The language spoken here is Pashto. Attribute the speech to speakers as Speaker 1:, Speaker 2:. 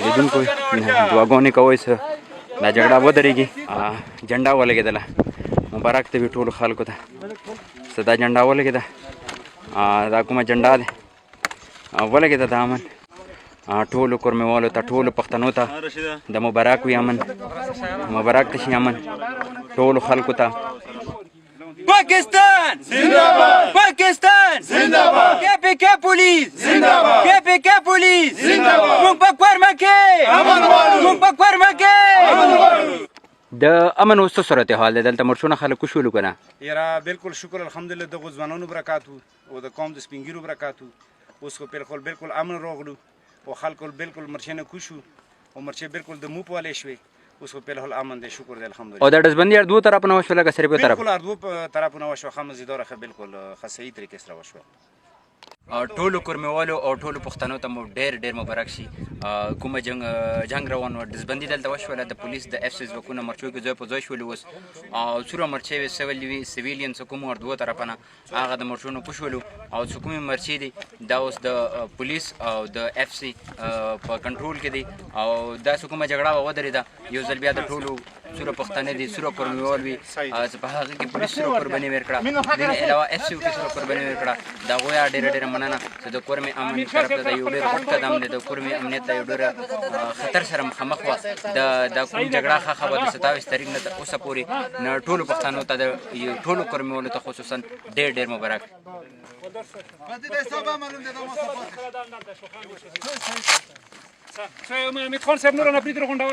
Speaker 1: لیدونکو دعاګانې کوئ چې دا جګړه ودرېږي. جنډا ولګېدله مبارک ته وي ټولو خلکو ته چې دا جنډا ولګېده. دا کومه جنډا ده ولګېده د امن ټولو کورمیوالو ته ټولو پښتنو ته د مبارک وي امن مبارک ته شي امن ټولو خلکو ته.
Speaker 2: पाकिस्तान जिंदाबाद पाकिस्तान जिंदाबाद KPK police जिंदाबाद केपीके पुलिस जिंदाबाद موږ په کورمه کې امن غواړو موږ په کورمه کې امن غواړو.
Speaker 1: د امن اوس څه صورت حال دی دلته مرشونه خلک وشولو که نه؟
Speaker 3: یاره بالکل شکر الحمدلله دغو ځوانانو برکات و او د قوم د سپین ږیرو برکات و. اوس خو بالکل امن راغلو او خلکو بالکل مرچې نه کوشو او مرچې بالکل د مو پوالې شوې. اوس خو بالکل امن دی شکر دی الحمدلله.
Speaker 1: او د ډزبندي دوه طرفونه وشوله که صرف یو طرف؟
Speaker 3: بالکل دوه طرفونه وشوه ښه مزیداره ښه بالکل ښه صحیح طریقې سره وشوه.
Speaker 1: ټولو کورمیوالو او ټولو پښتنو ته مو ډېر مبارک شي. کومه جنګ روان و ډزبندي دلته وشوله د پولیس د اف سي ځواکونه مرچو کې ځای په ځای شولي. اوس څومره مرچې وې سویلین څه کوم ور دوه طرفه نه هغه د مرچونو پوشولو او څه کومې مرچې دي دا اوس د پولیس او د اف سي په کنټرول کې دي. او دا څه کومه جګړه ودرېده یو ځل بیا د ټولو سوره پښتانه دي سوره کورمیوال وي په هغه کې پولیس سوره قرباني ورکړه دې علاوه اف سي سوره قرباني ورکړه. د هغوی ډېره مننه چې د کورمې امن طرف ته یو ډېر غټ قدم دی. د کورمې امنیت ته یو ډېر خطر سره مخامخ وه. د کوم جګړه ښه وه د 27 تاریخ نه تر اوسه پورې نه ټولو پښتنو ته د ټولو کورمیوالو ته خصوصا ډېر مبارک.
Speaker 4: میتخوان صاحب نور نه پریدر غونډه